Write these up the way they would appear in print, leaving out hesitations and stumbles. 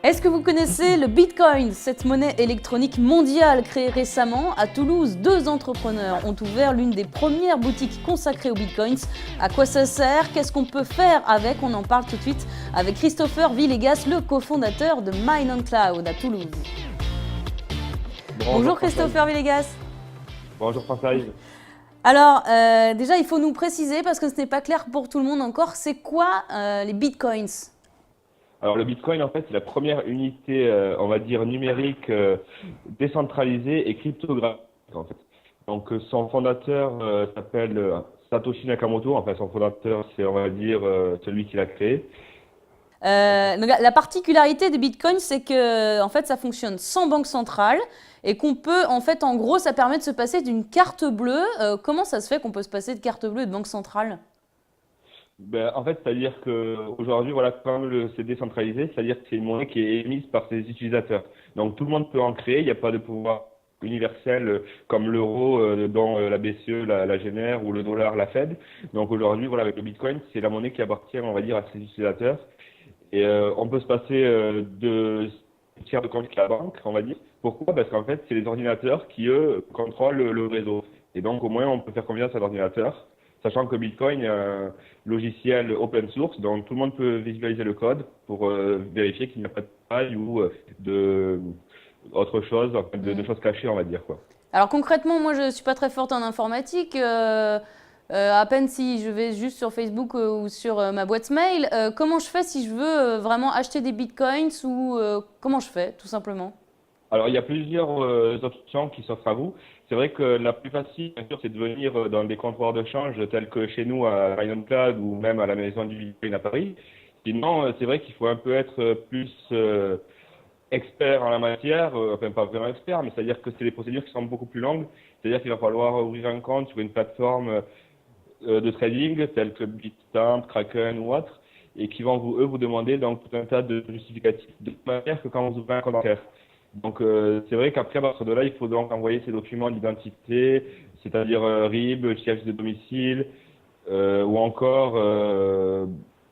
Est-ce que vous connaissez le Bitcoin, cette monnaie électronique mondiale créée récemment? À Toulouse, 2 entrepreneurs ont ouvert l'une des premières boutiques consacrées aux Bitcoins. À quoi ça sert? Qu'est-ce qu'on peut faire avec? On en parle tout de suite avec Christopher Villegas, le cofondateur de Mine on Cloud à Toulouse. Bonjour Christopher Villegas. Bonjour François-Yves. Alors, déjà, il faut nous préciser, parce que ce n'est pas clair pour tout le monde encore, c'est quoi les Bitcoins? Alors le Bitcoin, en fait, c'est la première unité, on va dire, numérique décentralisée et cryptographique, en fait. Donc son fondateur s'appelle Satoshi Nakamoto. Enfin, son fondateur, c'est, on va dire, celui qui l'a créé. Donc, la particularité des Bitcoins, c'est que en fait, ça fonctionne sans banque centrale et qu'on peut, en fait, en gros, ça permet de se passer d'une carte bleue. Comment ça se fait qu'on peut se passer de carte bleue et de banque centrale? Ben, en fait, c'est-à-dire qu'aujourd'hui, voilà, comme c'est décentralisé, c'est-à-dire que c'est une monnaie qui est émise par ses utilisateurs. Donc tout le monde peut en créer, il n'y a pas de pouvoir universel comme l'euro dont la BCE la génère ou le dollar la Fed. Donc aujourd'hui, voilà, avec le Bitcoin, c'est la monnaie qui appartient, on va dire, à ses utilisateurs. Et on peut se passer de tiers de compte qu'à la banque, on va dire. Pourquoi? Parce qu'en fait, c'est les ordinateurs qui, eux, contrôlent le réseau. Et donc, au moins, on peut faire confiance à l'ordinateur, sachant que Bitcoin est un logiciel open source, donc tout le monde peut visualiser le code pour vérifier qu'il n'y a pas de faille ou de autre chose, enfin, de choses cachées, on va dire, quoi. Alors concrètement, moi je ne suis pas très forte en informatique. À peine si je vais juste sur Facebook ou sur ma boîte mail. Comment je fais si je veux vraiment acheter des bitcoins ou comment je fais tout simplement? Alors, il y a plusieurs options qui s'offrent à vous. C'est vrai que la plus facile, bien sûr, c'est de venir dans des comptoirs de change tels que chez nous à Mine on Cloud ou même à la maison du Bitcoin à Paris. Sinon, c'est vrai qu'il faut un peu être plus expert en la matière, enfin pas vraiment expert, mais c'est-à-dire que c'est des procédures qui sont beaucoup plus longues. C'est-à-dire qu'il va falloir ouvrir un compte sur une plateforme de trading telle que Bitstamp, Kraken ou autre, et qui vont vous demander donc tout un tas de justificatifs de manière que quand vous ouvrez un compte bancaire. Donc c'est vrai qu'après à partir de là, il faut donc envoyer ces documents d'identité, c'est-à-dire RIB, fiche de domicile, ou encore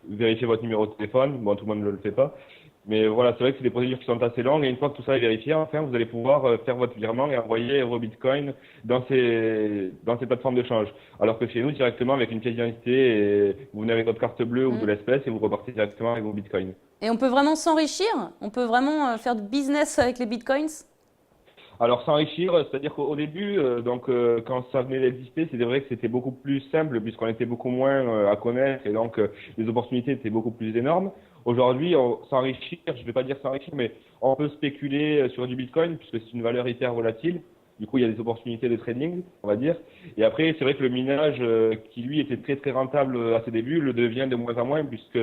vérifier votre numéro de téléphone. Bon, tout le monde ne le fait pas. Mais voilà, c'est vrai que c'est des procédures qui sont assez longues et une fois que tout ça est vérifié, enfin, vous allez pouvoir faire votre virement et envoyer vos bitcoins dans ces plateformes de change. Alors que chez nous, directement avec une pièce d'identité, vous venez avec votre carte bleue ou de l'espèce et vous repartez directement avec vos bitcoins. Et on peut vraiment s'enrichir? On peut vraiment faire du business avec les bitcoins? Alors s'enrichir, c'est-à-dire qu'au début, quand ça venait d'exister, c'était vrai que c'était beaucoup plus simple puisqu'on était beaucoup moins à connaître et donc les opportunités étaient beaucoup plus énormes. Aujourd'hui, s'enrichir, je ne vais pas dire s'enrichir, mais on peut spéculer sur du Bitcoin puisque c'est une valeur hyper volatile. Du coup, il y a des opportunités de trading, on va dire. Et après, c'est vrai que le minage, qui lui était très très rentable à ses débuts, le devient de moins en moins puisque,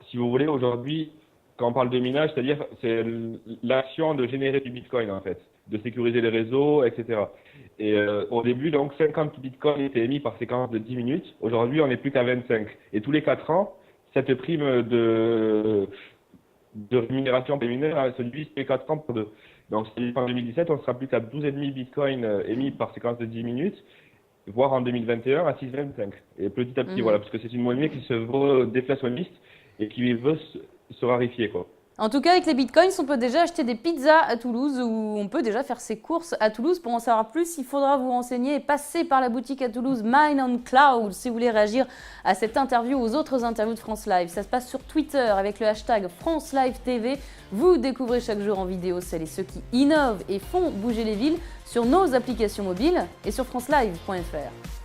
si vous voulez, aujourd'hui, quand on parle de minage, c'est-à-dire c'est l'action de générer du Bitcoin en fait, de sécuriser les réseaux, etc. Et au début, donc 50 Bitcoins étaient émis par séquence de 10 minutes. Aujourd'hui, on n'est plus qu'à 25. Et tous les 4 ans, cette prime de rémunération des mineurs se divise tous les 4 ans pour 2. Donc, en 2017, on sera plus qu'à 12,5 Bitcoins émis par séquence de 10 minutes, voire en 2021 à 6,25. Et petit à petit, voilà, parce que c'est une monnaie qui se veut déflationniste et qui veut se raréfier, quoi. En tout cas, avec les bitcoins, on peut déjà acheter des pizzas à Toulouse ou on peut déjà faire ses courses à Toulouse. Pour en savoir plus, il faudra vous renseigner et passer par la boutique à Toulouse Mine on Cloud si vous voulez réagir à cette interview ou aux autres interviews de France Live. Ça se passe sur Twitter avec le hashtag France Live TV. Vous découvrez chaque jour en vidéo celles et ceux qui innovent et font bouger les villes sur nos applications mobiles et sur francelive.fr.